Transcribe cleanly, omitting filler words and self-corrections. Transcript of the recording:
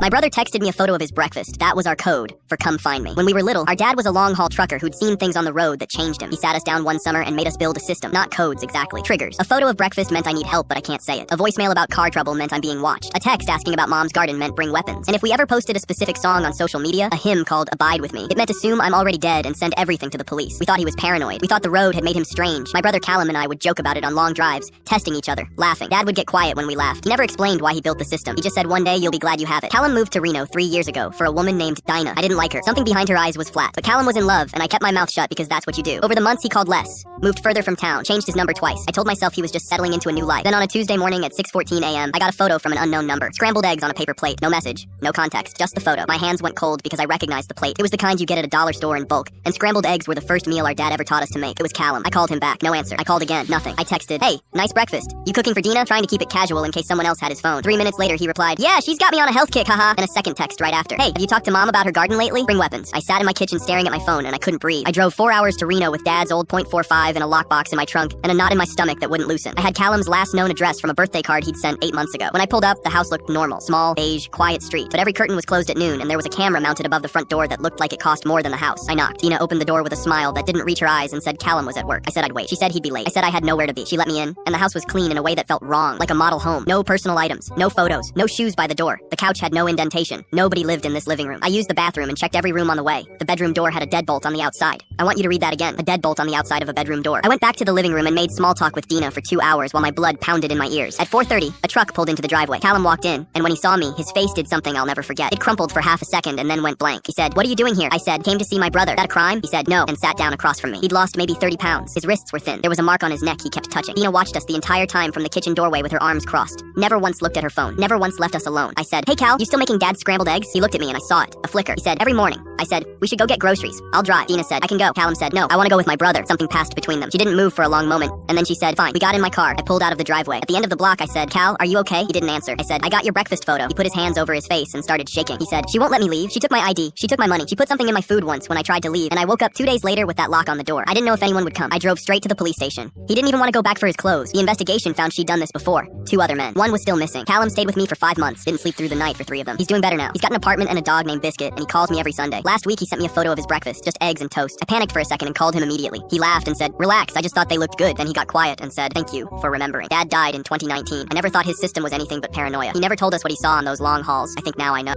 My brother texted me a photo of his breakfast. That was our code for come find me. When we were little, our dad was a long-haul trucker who'd seen things on the road that changed him. He sat us down one summer and made us build a system. Not codes, exactly. Triggers. A photo of breakfast meant I need help, but I can't say it. A voicemail about car trouble meant I'm being watched. A text asking about mom's garden meant bring weapons. And if we ever posted a specific song on social media, a hymn called Abide With Me, it meant assume I'm already dead and send everything to the police. We thought he was paranoid. We thought the road had made him strange. My brother Callum and I would joke about it on long drives, testing each other, laughing. Dad would get quiet when we laughed. He never explained why he built the system. He just said one day you'll be glad you have it. Callum moved to Reno 3 years ago for a woman named Dinah. I didn't like her. Something behind her eyes was flat. But Callum was in love, and I kept my mouth shut because that's what you do. Over the months, he called less, moved further from town, changed his number twice. I told myself he was just settling into a new life. Then on a Tuesday morning at 6:14 a.m., I got a photo from an unknown number. Scrambled eggs on a paper plate. No message, no context, just the photo. My hands went cold because I recognized the plate. It was the kind you get at a dollar store in bulk, and scrambled eggs were the first meal our dad ever taught us to make. It was Callum. I called him back. No answer. I called again. Nothing. I texted, "Hey, nice breakfast. You cooking for Dina?" Trying to keep it casual in case someone else had his phone. 3 minutes later, he replied, "Yeah, she's got me on a health kick, haha." And a second text right after. "Hey, have you talked to mom about her garden lately? Bring weapons." I sat in my kitchen staring at my phone and I couldn't breathe. I drove 4 hours to Reno with dad's old .45 and a lockbox in my trunk and a knot in my stomach that wouldn't loosen. I had Callum's last known address from a birthday card he'd sent 8 months ago. When I pulled up, the house looked normal. Small, beige, quiet street. But every curtain was closed at noon and there was a camera mounted above the front door that looked like it cost more than the house. I knocked. Dina opened the door with a smile that didn't reach her eyes and said Callum was at work. I said I'd wait. She said he'd be late. I said I had nowhere to be. She let me in, and the house was clean in a way that felt wrong, like a model home. No personal items, no photos, no shoes by the door. The couch had no indentation. Nobody lived in this living room. I used the bathroom and checked every room on the way. The bedroom door had a deadbolt on the outside. I want you to read that again. A deadbolt on the outside of a bedroom door. I went back to the living room and made small talk with Dina for 2 hours while my blood pounded in my ears. At 4:30, a truck pulled into the driveway. Callum walked in, and when he saw me, his face did something I'll never forget. It crumpled for half a second and then went blank. He said, "What are you doing here?" I said, "Came to see my brother." "That a crime?" He said, "No," and sat down across from me. He'd lost maybe 30 pounds. His wrists were thin. There was a mark on his neck he kept touching. Dina watched us the entire time from the kitchen doorway with her arms crossed. Never once looked at her phone. Never once left us alone. I said, "Hey Cal, you still making dad's scrambled eggs?" He looked at me and I saw it. A flicker. He said, "Every morning." I said, "We should go get groceries. I'll drive." Dina said, "I can go." Callum said, "No, I want to go with my brother." Something passed between them. She didn't move for a long moment, and then she said, "Fine." We got in my car. I pulled out of the driveway. At the end of the block, I said, "Cal, are you okay?" He didn't answer. I said, "I got your breakfast photo." He put his hands over his face and started shaking. He said, "She won't let me leave. She took my ID. She took my money. She put something in my food once when I tried to leave, and I woke up 2 days later with that lock on the door. I didn't know if anyone would come." I drove straight to the police station. He didn't even want to go back for his clothes. The investigation found she'd done this before. 2 other men. One was still missing. Callum stayed with me for 5 months. Didn't sleep through the night for 3 of them. He's doing better now. He's got an apartment and a dog named Biscuit, and he calls me every Sunday. Last week, he sent me a photo of his breakfast, just eggs and toast. I panicked for a second and called him immediately. He laughed and said, "Relax, I just thought they looked good." Then he got quiet and said, "Thank you for remembering." Dad died in 2019. I never thought his system was anything but paranoia. He never told us what he saw on those long hauls. I think now I know.